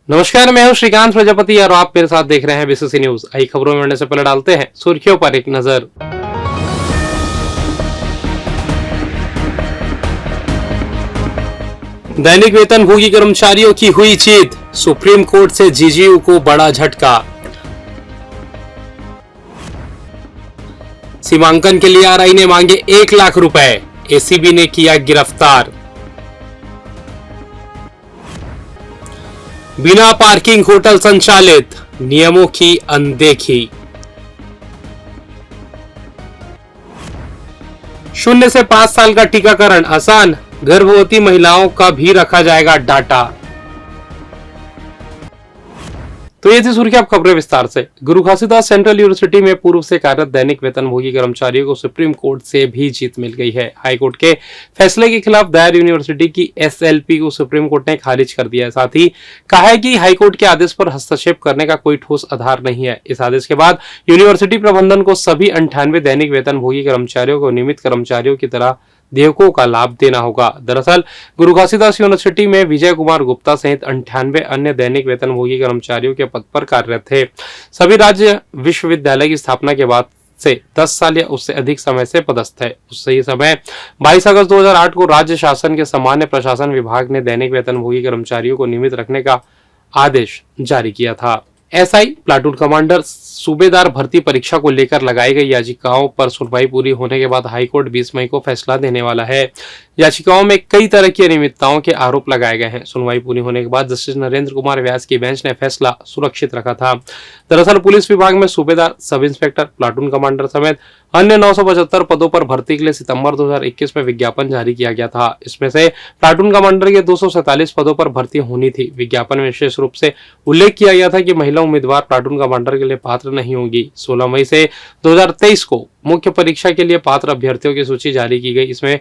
नमस्कार, मैं हूं श्रीकांत प्रजापति और आप मेरे साथ देख रहे हैं बीसीसी न्यूज। आई खबरों में बढ़ने से पहले डालते हैं सुर्खियों पर एक नजर। दैनिक वेतनभोगी कर्मचारियों की हुई जीत, सुप्रीम कोर्ट से जीजीयू को बड़ा झटका। सीमांकन के लिए आरआई ने मांगे 1 लाख रुपए, एसीबी ने किया गिरफ्तार। बिना पार्किंग होटल संचालित, नियमों की अनदेखी। 0 से 5 साल का टीकाकरण आसान, गर्भवती महिलाओं का भी रखा जाएगा डाटा। तो ये थी सुर्खी, अब खबरें विस्तार से। गुरु घासीदास सेंट्रल यूनिवर्सिटी में पूर्व से कार्यरत दैनिक वेतनभोगी कर्मचारियों को सुप्रीम कोर्ट से भी जीत मिल गई है। हाईकोर्ट के फैसले के खिलाफ दायर यूनिवर्सिटी की एसएलपी को सुप्रीम कोर्ट ने खारिज कर दिया है। साथ ही कहा है कि हाईकोर्ट के आदेश पर हस्तक्षेप करने का कोई ठोस आधार नहीं है। इस आदेश के बाद यूनिवर्सिटी प्रबंधन को सभी 98 दैनिक वेतनभोगी कर्मचारियों को नियमित कर्मचारियों की तरह देयकों का लाभ देना होगा। दरअसल गुरु घासीदास यूनिवर्सिटी में विजय कुमार गुप्ता सहित 98 अन्य दैनिक वेतनभोगी कर्मचारियों के पद पर कार्यरत थे। सभी राज्य विश्वविद्यालय की स्थापना के बाद से 10 साल या उससे अधिक समय से पदस्थ है। उससे समय 22 अगस्त 2008 को राज्य शासन के सामान्य प्रशासन विभाग ने दैनिक वेतनभोगी कर्मचारियों को नियमित रखने का आदेश जारी किया था। एसआई, प्लाटून कमांडर, सूबेदार भर्ती परीक्षा को लेकर लगाई गई याचिकाओं पर सुनवाई पूरी होने के बाद हाईकोर्ट 20 मई को फैसला देने वाला है। याचिकाओं में कई तरह की अनियमितताओं के आरोप लगाए गए हैं। सुनवाई पूरी होने के बाद जस्टिस नरेंद्र कुमार व्यास की बेंच ने फैसला सुरक्षित रखा था। दरअसल पुलिस विभाग में सूबेदार, सब इंस्पेक्टर, प्लाटून कमांडर समेत अन्य 975 पदों पर भर्ती के लिए सितंबर 2021 में विज्ञापन जारी किया गया था। इसमें से प्लाटून कमांडर के 247 पदों पर भर्ती होनी थी। विज्ञापन में विशेष रूप से उल्लेख किया गया था कि महिला उम्मीदवार प्लाटून कमांडर के लिए पात्र नहीं होंगी। 16 मई से 2023 को मुख्य परीक्षा के लिए पात्र अभ्यर्थियों की सूची जारी की गई। इसमें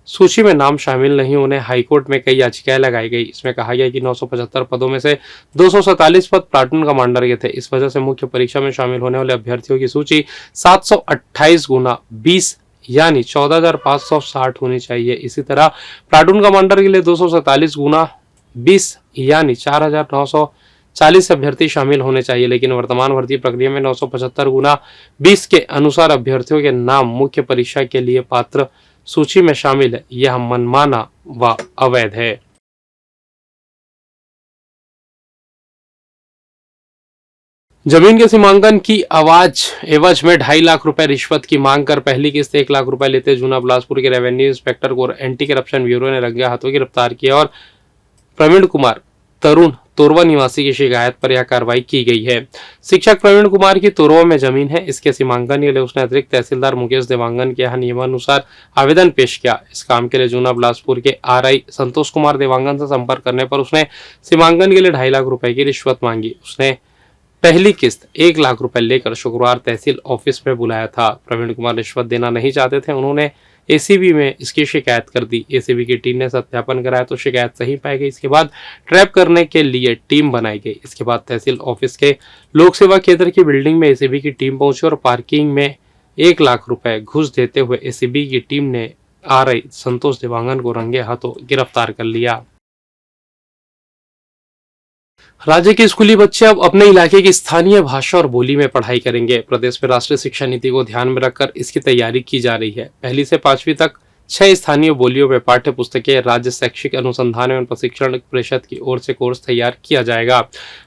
सूची में नाम शामिल नहीं होने हाईकोर्ट में कई याचिकाएं लगाई गई। इसमें कहा गया कि 975 पदों में से 247 पद प्लाटून कमांडर के थे। इस वजह से मुख्य परीक्षा में शामिल होने वाले अभ्यर्थियों की सूची 728 गुना 20 यानी 14,560 होनी चाहिए। इसी तरह प्लाटून कमांडर के लिए 247 गुना 20 यानी 4,940 अभ्यर्थी शामिल होने चाहिए, लेकिन वर्तमान भर्ती प्रक्रिया में 975 गुना 20 के अनुसार अभ्यर्थियों के नाम मुख्य परीक्षा के लिए पात्र सूची में शामिल है। यह मनमाना व अवैध है। जमीन के सीमांकन की एवज में 2.5 लाख रुपए रिश्वत की मांग कर पहली किस्त 1 लाख रुपए लेते जूना बिलासपुर के रेवेन्यू इंस्पेक्टर को एंटी करप्शन ब्यूरो ने रंगे हाथों गिरफ्तार किया और प्रवीण कुमार तरुण तोरवा निवासी की शिकायत पर यह कार्रवाई की गई है। शिक्षक प्रवीण कुमार की तोरवा में जमीन है। इसके सीमांकन के लिए उसने अतिरिक्त तहसीलदार मुकेश देवांगन के यहाँ नियमानुसार आवेदन पेश किया। इस काम के लिए जूना बिलासपुर के आरआई संतोष कुमार देवांगन से संपर्क करने पर उसने सीमांकन के लिए 2.5 लाख रुपए की रिश्वत मांगी। उसने पहली किस्त 1 लाख रुपए लेकर शुक्रवार तहसील ऑफिस में बुलाया था। प्रवीण कुमार रिश्वत देना नहीं चाहते थे। उन्होंने एसीबी में इसकी शिकायत कर दी। एसीबी की टीम ने सत्यापन कराया तो शिकायत सही पाई गई। इसके बाद ट्रैप करने के लिए टीम बनाई गई। इसके बाद तहसील ऑफिस के लोक सेवा केंद्र की बिल्डिंग में एसीबी की टीम पहुंची और पार्किंग में 1 लाख रुपए घुस देते हुए एसीबी की टीम ने आरआई संतोष देवांगन को रंगे हाथों गिरफ्तार कर लिया। राज्य के स्कूली बच्चे अब अपने इलाके की स्थानीय भाषा और बोली में पढ़ाई करेंगे। प्रदेश में राष्ट्रीय शिक्षा नीति को ध्यान में रखकर इसकी तैयारी की जा रही है। 1 से 5वीं तक 6 स्थानीय बोलियों में पाठ्य पुस्तकें राज्य शैक्षिक अनुसंधान एवं प्रशिक्षण परिषद की ओर से कोर्स तैयार किया जाएगा।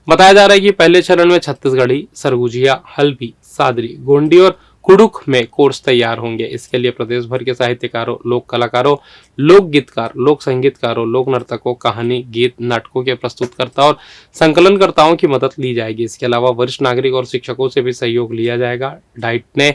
बताया जा रहा है कि पहले चरण में छत्तीसगढ़ी, सरगुजिया, हल्बी, सादरी, गोंडी और कुडुख में कोर्स तैयार होंगे। इसके लिए प्रदेश भर के साहित्यकारों, लोक कलाकारों, लोक गीतकार, लोक संगीतकारों, लोक नर्तकों, कहानी, गीत, नाटकों के प्रस्तुतकर्ता और संकलनकर्ताओं की मदद ली जाएगी। इसके अलावा वरिष्ठ नागरिक और शिक्षकों से भी सहयोग लिया जाएगा। डाइट ने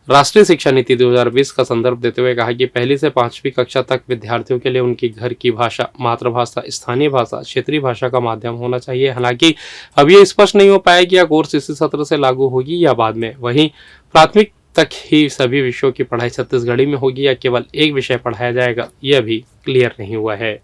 राष्ट्रीय शिक्षा नीति 2020 का संदर्भ देते हुए कहा कि 1 से 5वीं कक्षा तक विद्यार्थियों के लिए उनकी घर की भाषा, मातृभाषा, स्थानीय भाषा, क्षेत्रीय भाषा का माध्यम होना चाहिए। हालांकि अब ये स्पष्ट नहीं हो पाया कि यह कोर्स इसी सत्र से लागू होगी या बाद में। वहीं प्राथमिक तक ही सभी विषयों की पढ़ाई छत्तीसगढ़ी में होगी या केवल एक विषय पढ़ाया जाएगा, यह भी क्लियर नहीं हुआ है।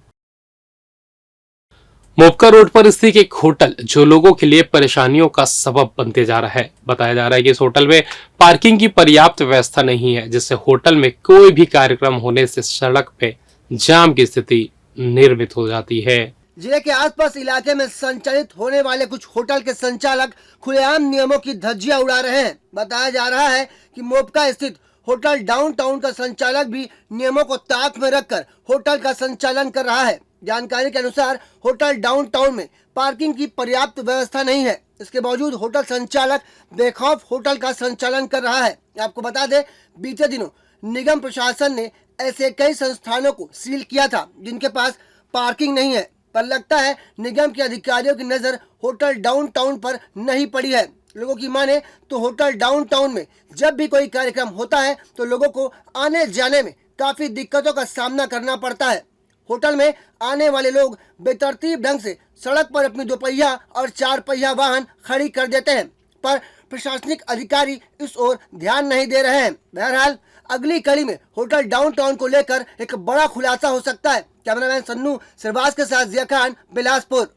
मोपका रोड पर स्थित एक होटल जो लोगों के लिए परेशानियों का सबब बनते जा रहा है। बताया जा रहा है कि इस होटल में पार्किंग की पर्याप्त व्यवस्था नहीं है, जिससे होटल में कोई भी कार्यक्रम होने से सड़क पे जाम की स्थिति निर्मित हो जाती है। जिले के आसपास इलाके में संचालित होने वाले कुछ होटल के संचालक खुलेआम नियमों की धज्जियां उड़ा रहे हैं। बताया जा रहा है कि मोपका स्थित होटल डाउनटाउन का संचालक भी नियमों को ताक में रखकर होटल का संचालन कर रहा है। जानकारी के अनुसार होटल डाउनटाउन में पार्किंग की पर्याप्त व्यवस्था नहीं है। इसके बावजूद होटल संचालक बेखौफ होटल का संचालन कर रहा है। आपको बता दें, बीते दिनों निगम प्रशासन ने ऐसे कई संस्थानों को सील किया था जिनके पास पार्किंग नहीं है, पर लगता है निगम के अधिकारियों की नजर होटल डाउनटाउन पर नहीं पड़ी है। लोगों की माने तो होटल डाउनटाउन में जब भी कोई कार्यक्रम होता है तो लोगों को आने जाने में काफी दिक्कतों का सामना करना पड़ता है। होटल में आने वाले लोग बेतरतीब ढंग से सड़क पर अपनी दोपहिया और चार पहिया वाहन खड़ी कर देते हैं, पर प्रशासनिक अधिकारी इस ओर ध्यान नहीं दे रहे हैं। बहरहाल अगली कड़ी में होटल डाउनटाउन को लेकर एक बड़ा खुलासा हो सकता है। कैमरामैन सन्नू सिरबाज के साथ Jiya Khan, Bilaspur.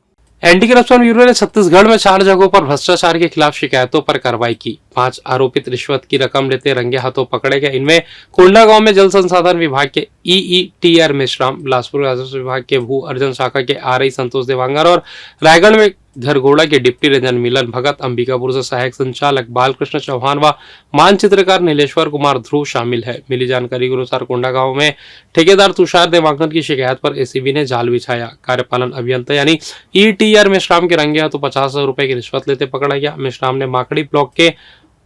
Anti corruption bureau ने छत्तीसगढ़ में 4 जगहों पर भ्रष्टाचार के खिलाफ शिकायतों पर कार्रवाई की। 5 आरोपित रिश्वत की रकम लेते रंगे हाथों पकड़े गए। इनमें कोंडा गांव में जल संसाधन विभाग के ईईटीआर मेश्राम, बिलासपुर राजस्व विभाग के भू अर्जन शाखा के आरआई संतोष देवांगर और रायगढ़ में घरघोड़ा के डिप्टी रेंजर मिलन भगत, अंबिकापुर से सहायक संचालक बालकृष्ण चौहान व मानचित्रकार नीलेश्वर कुमार ध्रुव शामिल है। मिली जानकारी के अनुसार कोंडा गांव में ठेकेदार तुषार देवांगन की शिकायत पर एसीबी ने जाल बिछाया। कार्यपालन अभियंता यानी ईटीआर मेश्राम के रंगे हाथों 50,000 रुपए की रिश्वत लेते पकड़ा गया। मेश्राम ने माकड़ी ब्लॉक के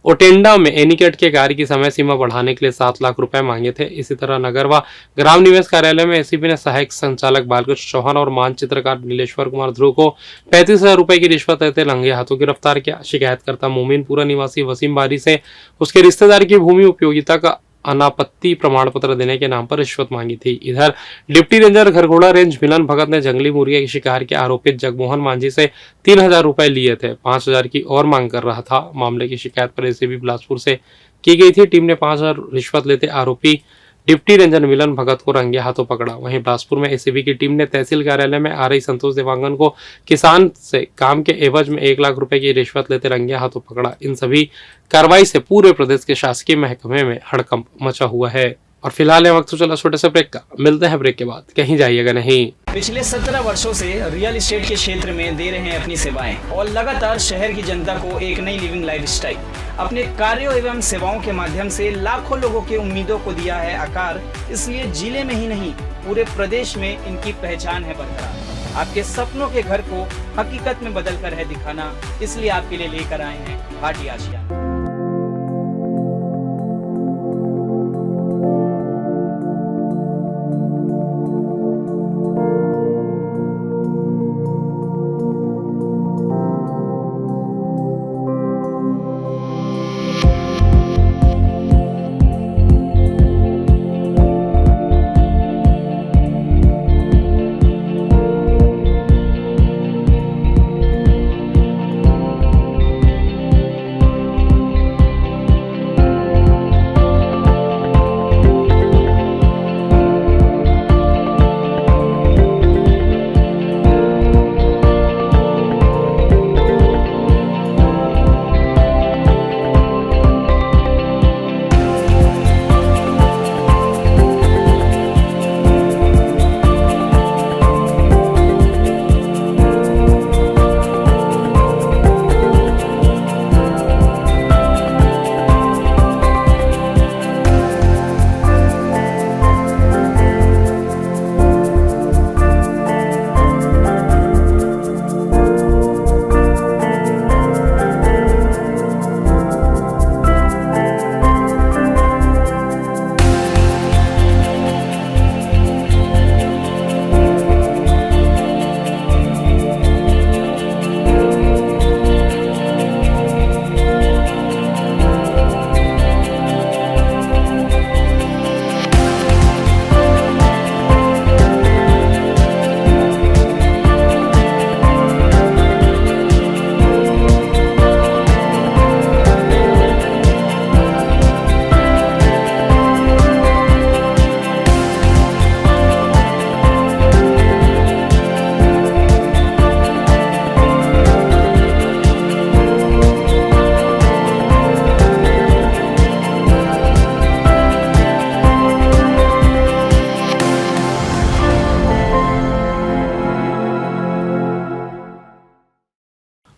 ओटेंडा में एनीकेट के कार्य की समय सीमा बढ़ाने के लिए 7 लाख रुपए मांगे थे। इसी तरह नगर व ग्राम निवेश कार्यालय में एसीबी ने सहायक संचालक बालकृष्ण चौहान और मानचित्रकार नीलेश्वर कुमार ध्रुव को 35,000 रुपए की रिश्वत लेते रंगे हाथों गिरफ्तार किया। शिकायतकर्ता मोमिनपुरा निवासी वसीम बारी से उसके रिश्तेदार की भूमि उपयोगिता का अनापत्ति प्रमाण पत्र देने के नाम पर रिश्वत मांगी थी। इधर डिप्टी रेंजर घरघोड़ा रेंज मिलन भगत ने जंगली मुर्गे के शिकार के आरोपित जगमोहन मांझी से 3,000 रुपए लिए थे। 5,000 की और मांग कर रहा था। मामले की शिकायत पर एसीबी बिलासपुर से की गई थी। टीम ने 5,000 रिश्वत लेते आरोपी डिप्टी रेंजर मिलन भगत को रंगे हाथों पकड़ा। वहीं बिलासपुर में एसीबी की टीम ने तहसील कार्यालय में आरआई संतोष देवांगन को किसान से काम के एवज में 1 लाख रुपए की रिश्वत लेते रंगे हाथों पकड़ा। इन सभी कार्रवाई से पूरे प्रदेश के शासकीय महकमे में हड़कंप मचा हुआ है। और फिलहाल वक्त तो चला छोटे से ब्रेक का, मिलते हैं ब्रेक के बाद, कहीं जाइएगा नहीं। पिछले 17 वर्षों से रियल एस्टेट के क्षेत्र में दे रहे हैं अपनी सेवाएं और लगातार शहर की जनता को एक नई लिविंग लाइफस्टाइल। अपने कार्यों एवं सेवाओं के माध्यम से लाखों लोगों की उम्मीदों को दिया है आकार। इसलिए जिले में ही नहीं पूरे प्रदेश में इनकी पहचान है बरकरार। आपके सपनों के घर को हकीकत में बदल कर है दिखाना, इसलिए आपके लिए लेकर आए हैं भाटी आशिया।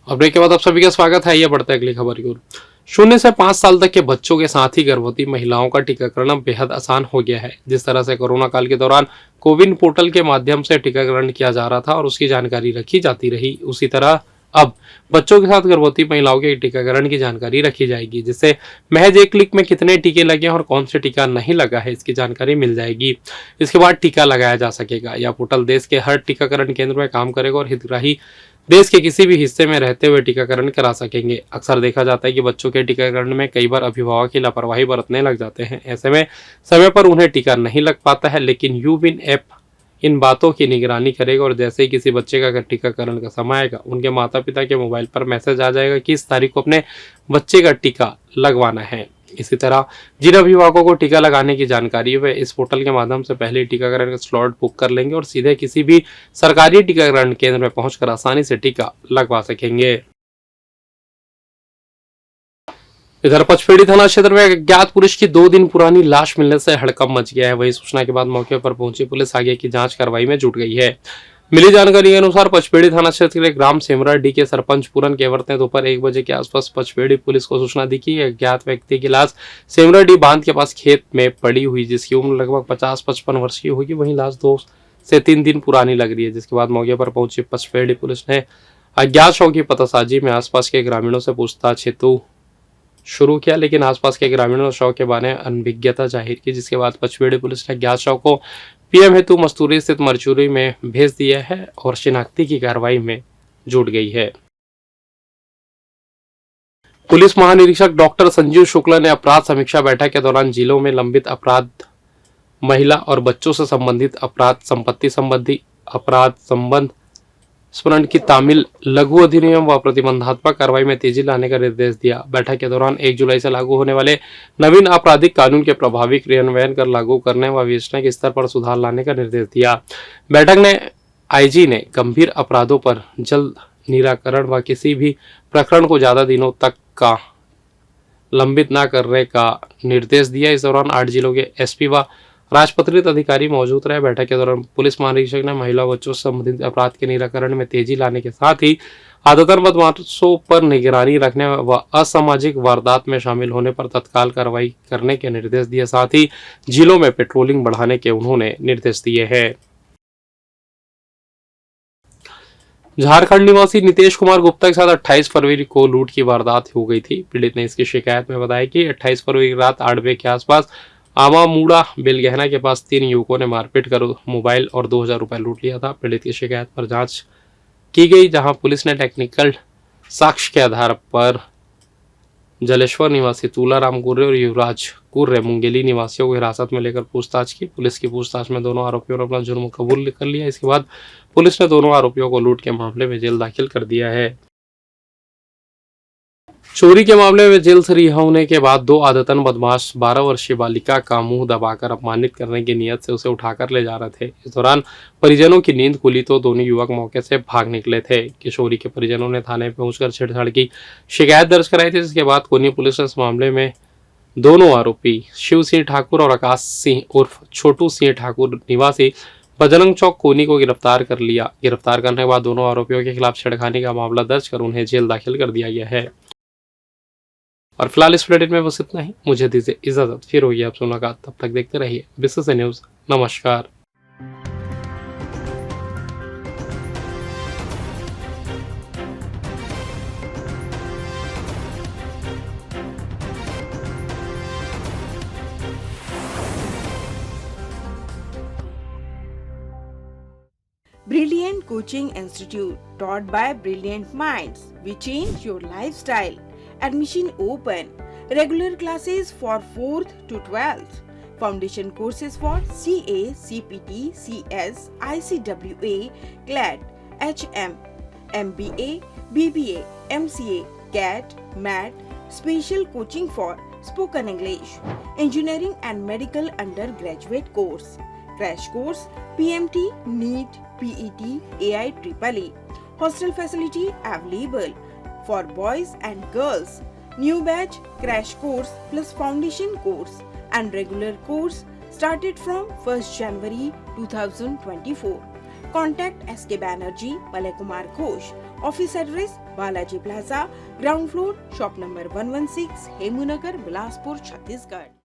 और ब्रेक के बाद आप सभी का स्वागत है। ये बढ़ता है अगली खबर की ओर। 0 से 5 साल तक के बच्चों के साथ ही गर्भवती महिलाओं का टीकाकरण अब बेहद आसान हो गया है। जिस तरह से कोरोना काल के दौरान कोविन पोर्टल के माध्यम से टीकाकरण किया जा रहा था और उसकी जानकारी रखी जाती रही, उसी तरह अब बच्चों के साथ गर्भवती महिलाओं के टीकाकरण की जानकारी रखी जाएगी, जिससे महज एक क्लिक में कितने टीके लगे और कौन से टीका नहीं लगा है इसकी जानकारी मिल जाएगी। इसके बाद टीका लगाया जा सकेगा। यह पोर्टल देश के हर टीकाकरण केंद्र में काम करेगा और हितग्राही देश के किसी भी हिस्से में रहते हुए टीकाकरण करा सकेंगे। अक्सर देखा जाता है कि बच्चों के टीकाकरण में कई बार अभिभावक की लापरवाही बरतने लग जाते हैं। ऐसे में समय पर उन्हें टीका नहीं लग पाता है, लेकिन यूविन ऐप इन बातों की निगरानी करेगा और जैसे ही किसी बच्चे का टीकाकरण का समय आएगा, उनके माता पिता के मोबाइल पर मैसेज आ जाएगा कि इस तारीख को अपने बच्चे का टीका लगवाना है। इसी तरह जिन अभिभावकों को टीका लगाने की जानकारी है वे इस पोर्टल के माध्यम से पहले टीकाकरण का स्लॉट बुक कर लेंगे और सीधे किसी भी सरकारी टीकाकरण केंद्र में पहुंचकर आसानी से टीका लगवा सकेंगे। इधर पचपेड़ी थाना क्षेत्र में अज्ञात पुरुष की 2 दिन पुरानी लाश मिलने से हड़कंप मच गया है। वही सूचना के बाद मौके पर पहुंची पुलिस आगे की जांच कार्रवाई में जुट गई है। मिली जानकारी के अनुसार पचपेड़ी थाना क्षेत्र के ग्राम सेमराडी के सरपंच पूरन केवट ने दोपहर 1 बजे के आसपास पचपेड़ी पुलिस को सूचना दी कि अज्ञात व्यक्ति की लाश सेमराडी बांध के पास खेत में पड़ी हुई, जिसकी उम्र लगभग 50-55 वर्ष की होगी। वहीं लाश 2 से 3 दिन पुरानी लग रही है। जिसके बाद मौके पर पहुंची पचपेड़ी पुलिस ने अज्ञात शव की पतासाजी में आसपास के ग्रामीणों से पूछताछ हेतु शुरू किया, लेकिन आसपास के ग्रामीणों ने शव के बारे में अनभिज्ञता जाहिर की। जिसके बाद पचपेड़ी पुलिस ने अज्ञात शव को पीएम हेतु मस्तूरी स्थित मरचूरी में भेज दिया है और शिनाख्ती की कार्रवाई में जुट गई है। पुलिस महानिरीक्षक डॉक्टर संजीव शुक्ला ने अपराध समीक्षा बैठक के दौरान जिलों में लंबित अपराध, महिला और बच्चों से संबंधित अपराध, संपत्ति संबंधी अपराध, संबंध स्मरण की तामील, लघु अधिनियम व प्रतिबंधात्मक कार्रवाई में तेजी लाने का निर्देश दिया। बैठक के दौरान 1 जुलाई से लागू होने वाले नवीन आपराधिक कानून के प्रभावी क्रियान्वयन कर लागू करने व विवेचना के स्तर पर सुधार लाने का निर्देश दिया। बैठक में आईजी ने गंभीर अपराधों पर जल्द निराकरण व किसी भी प्रकरण को ज्यादा दिनों तक का लंबित न करने का निर्देश दिया। इस दौरान 8 जिलों के एसपी व राजपत्रित अधिकारी मौजूद रहे। बैठक के दौरान पुलिस महानिरीक्षक ने महिला बच्चों से संबंधित अपराध के निराकरण में तेजी लाने के साथ ही आदतन बदमाशों पर निगरानी रखने व असामाजिक वारदात में शामिल होने पर तत्काल कार्रवाई करने के निर्देश दिए। साथ ही जिलों में पेट्रोलिंग बढ़ाने के उन्होंने निर्देश दिए हैं। झारखंड निवासी नितेश कुमार गुप्ता के साथ 28 फरवरी को लूट की वारदात हो गई थी। पीड़ित ने इसकी शिकायत में बताया कि 28 फरवरी की रात 8 बजे के आसपास आमामूड़ा बेलगहना के पास 3 युवकों ने मारपीट कर मोबाइल और 2000 रुपए लूट लिया था। पीड़ित की शिकायत पर जांच की गई, जहां पुलिस ने टेक्निकल साक्ष्य के आधार पर जलेश्वर निवासी तूलाराम कुर्रे और युवराज कुर्रे मुंगेली निवासियों को हिरासत में लेकर पूछताछ की। पुलिस की पूछताछ में दोनों आरोपियों ने अपना जुर्म कबूल कर लिया। इसके बाद पुलिस ने दोनों आरोपियों को लूट के मामले में जेल दाखिल कर दिया है। चोरी के मामले में जेल से रिहा होने के बाद 2 आदतन बदमाश 12 वर्षीय बालिका का मुंह दबाकर अपमानित करने की नियत से उसे उठाकर ले जा रहे थे। इस दौरान परिजनों की नींद खुली तो दोनों युवक मौके से भाग निकले थे। किशोरी के परिजनों ने थाने पहुंचकर छेड़छाड़ की शिकायत दर्ज कराई थी। जिसके बाद कोनी पुलिस ने इस मामले में दोनों आरोपी शिव सिंह ठाकुर और आकाश सिंह उर्फ छोटू सिंह ठाकुर निवासी बजरंग चौक कोनी को गिरफ्तार कर लिया। गिरफ्तार करने के बाद दोनों आरोपियों के खिलाफ छेड़खानी का मामला दर्ज कर उन्हें जेल दाखिल कर दिया गया है। और फिलहाल इस बुलेटिन में बस इतना ही। मुझे दीजिए इजाजत, फिर होगी आपसे मुलाकात। तब तक देखते रहिए बिजनेस न्यूज। नमस्कार। Brilliant Coaching Institute, taught by brilliant minds. We change your lifestyle. Admission open. Regular classes for 4th to 12th. Foundation courses for CA, CPT, CS, ICWA, CLAT, HM, MBA, BBA, MCA, CAT, MAT. Special coaching for spoken English, engineering and medical undergraduate course. Crash course, PMT, NEET, PET, AIEEE. Hostel facility available for boys and girls. New batch crash course plus foundation course and regular course started from 1st January 2024. Contact SK Banerjee, Balay Kumar Ghosh office address Balaji plaza, ground floor, shop number 116, Hemu Nagar, Bilaspur, Chhattisgarh.